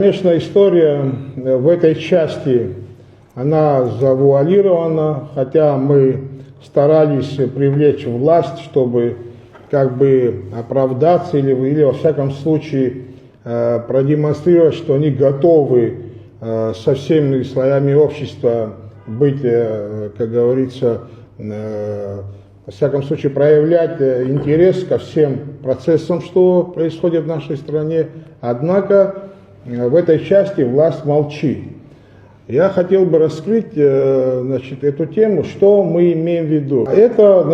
Конечно, история в этой части, она завуалирована, хотя мы старались привлечь власть, чтобы как бы оправдаться или во всяком случае продемонстрировать, что они готовы со всеми слоями общества быть, как говорится, во всяком случае проявлять интерес ко всем процессам, что происходит в нашей стране. Однако в этой части власть молчит. Я хотел бы раскрыть, эту тему, что мы имеем в виду. Это,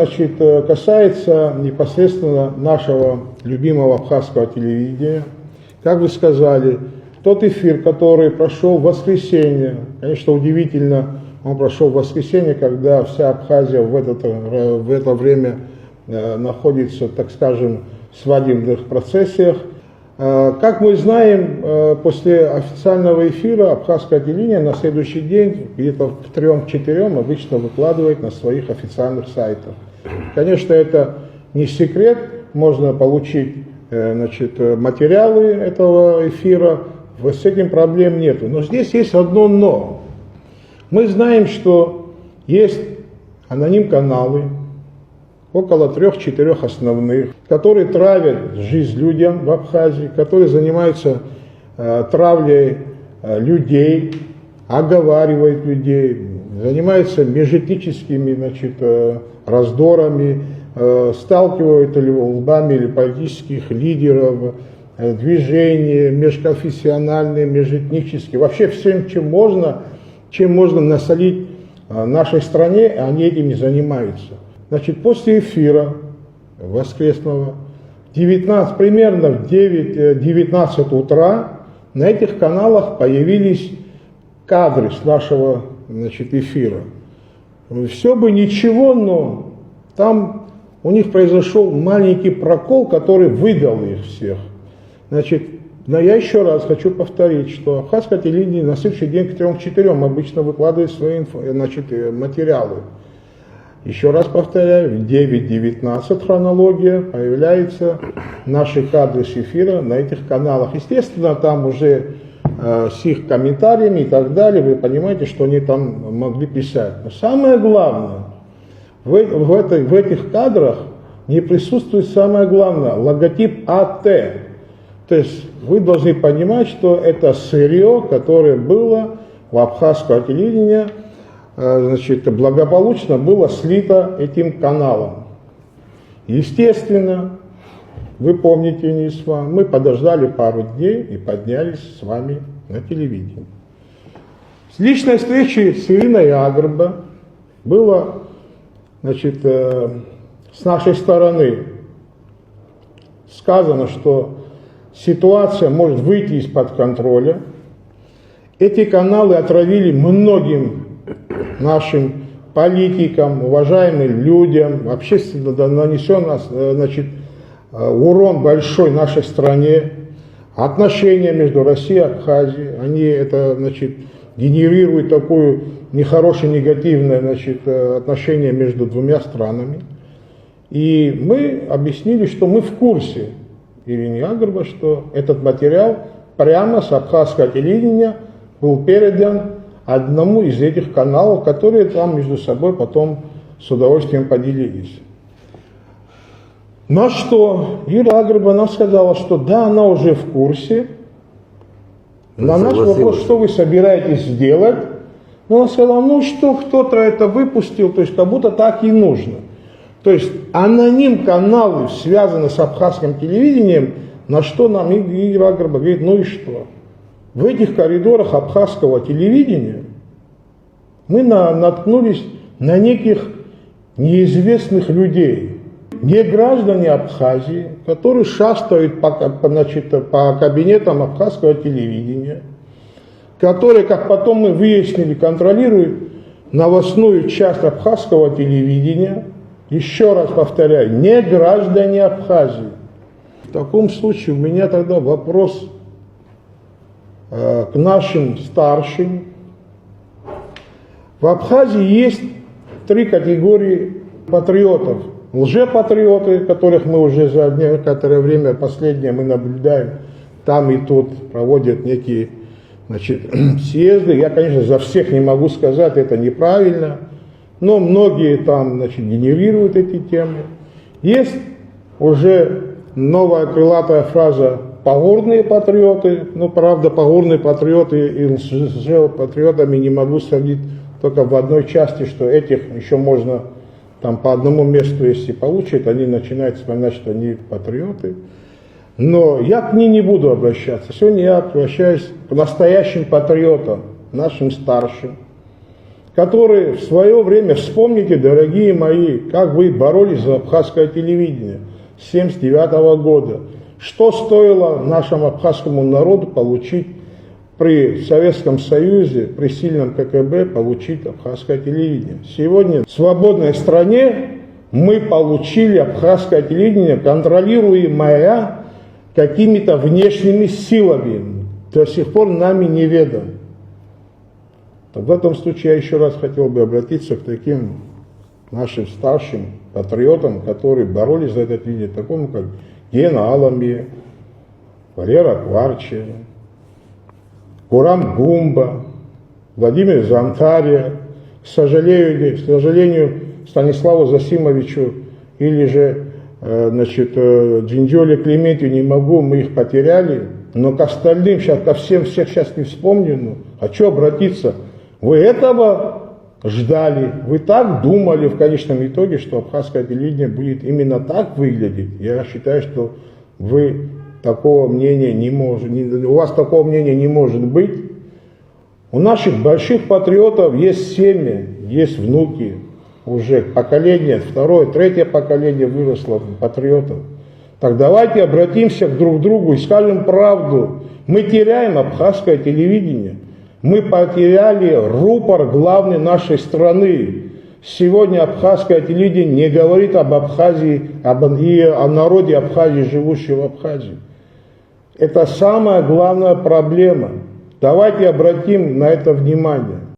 касается непосредственно нашего любимого абхазского телевидения. Как вы сказали, тот эфир, который прошел в воскресенье, конечно, удивительно, он прошел в воскресенье, когда вся Абхазия в это время находится, так скажем, в свадебных процессиях. Как мы знаем, после официального эфира абхазское телевидение на следующий день, где-то к 3-4 обычно выкладывает на своих официальных сайтах. Конечно, это не секрет, можно получить материалы этого эфира, с этим проблем нету. Но здесь есть одно «но». Мы знаем, что есть аноним-каналы, около 3-4 основных, которые травят жизнь людям в Абхазии, которые занимаются травлей людей, оговаривают людей, занимаются межэтническими раздорами, сталкивают лбами или политических лидеров, движения межконфессиональные, межэтнические, вообще всем, чем можно насолить нашей стране, они этим не занимаются. После эфира воскресного, примерно в 9-19 утра на этих каналах появились кадры с нашего эфира. Все бы ничего, но там у них произошел маленький прокол, который выдал их всех. Но я еще раз хочу повторить, что абхазское телевидение на следующий день к 3-4 обычно выкладывает свои материалы. Еще раз повторяю, в 9:19 хронология, появляются наши кадры с эфира на этих каналах. Естественно, там уже с их комментариями и так далее, вы понимаете, что они там могли писать. Но самое главное, в этих кадрах не присутствует самое главное, логотип АТ. То есть вы должны понимать, что это сырье, которое было у абхазского телевидения, благополучно было слито этим каналом. Естественно, вы помните, мы подождали пару дней и поднялись с вами на телевидение. С личной встречи с Ириной Агрба было, с нашей стороны сказано, что ситуация может выйти из-под контроля. Эти каналы отравили многим нашим политикам, уважаемым людям, общественно нанесен урон большой нашей стране. Отношения между Россией и Абхазией, они генерируют такое нехорошее, негативное отношение между двумя странами. И мы объяснили, что мы в курсе, Ирине Агрба, что этот материал прямо с абхазского телевидения был передан одному из этих каналов, которые там между собой потом с удовольствием поделились. На что Ира Агрба нам сказала, что да, она уже в курсе. На наш вопрос, что вы собираетесь сделать, она сказала, что кто-то это выпустил, то есть как будто так и нужно. То есть аноним-каналы связаны с абхазским телевидением, на что нам Ира Агрба говорит, и что? В этих коридорах абхазского телевидения мы наткнулись на неких неизвестных людей, не граждане Абхазии, которые шастают по кабинетам абхазского телевидения, которые, как потом мы выяснили, контролируют новостную часть абхазского телевидения. Еще раз повторяю, не граждане Абхазии. В таком случае у меня тогда вопрос к нашим старшим. В Абхазии есть 3 категории патриотов. Лжепатриоты, которых мы уже за некоторое время последнее мы наблюдаем, там и тут проводят некие значит, съезды. Я, конечно, за всех не могу сказать, это неправильно, но многие там, значит, генерируют эти темы. Есть уже новая крылатая фраза «погорные патриоты». Ну, правда, погорные патриоты и лжепатриотами не могу сравнить только в одной части, что этих еще можно там по одному месту, если получат, они начинают вспоминать, что они патриоты. Но я к ним не буду обращаться. Сегодня я обращаюсь к настоящим патриотам, нашим старшим, которые в свое время, вспомните, дорогие мои, как вы боролись за абхазское телевидение с 1979 года. Что стоило нашему абхазскому народу получить при Советском Союзе, при сильном КГБ, получить абхазское телевидение. Сегодня в свободной стране мы получили абхазское телевидение, контролируемое какими-то внешними силами, до сих пор нами неведом. В этом случае я еще раз хотел бы обратиться к таким нашим старшим патриотам, которые боролись за это телевидение, такому как Гена Аламье, Валера Кварче, Гурам Гумба, Владимир Зантария, к сожалению, Станиславу Засимовичу или же Джинджоле Клементию не могу, мы их потеряли, но к остальным, сейчас ко всем всех сейчас не вспомню, но хочу обратиться. Вы этого ждали, вы так думали в конечном итоге, что абхазское телевидение будет именно так выглядеть. Я считаю, что вы такого мнения не можете, у вас такого мнения не может быть. У наших больших патриотов есть семьи, есть внуки, уже поколение, второе, третье поколение выросло патриотов. Так давайте обратимся друг к другу и скажем правду. Мы теряем абхазское телевидение. Мы потеряли рупор главный нашей страны. Сегодня абхазское телевидение не говорит об Абхазии, и о народе Абхазии, живущем в Абхазии. Это самая главная проблема. Давайте обратим на это внимание.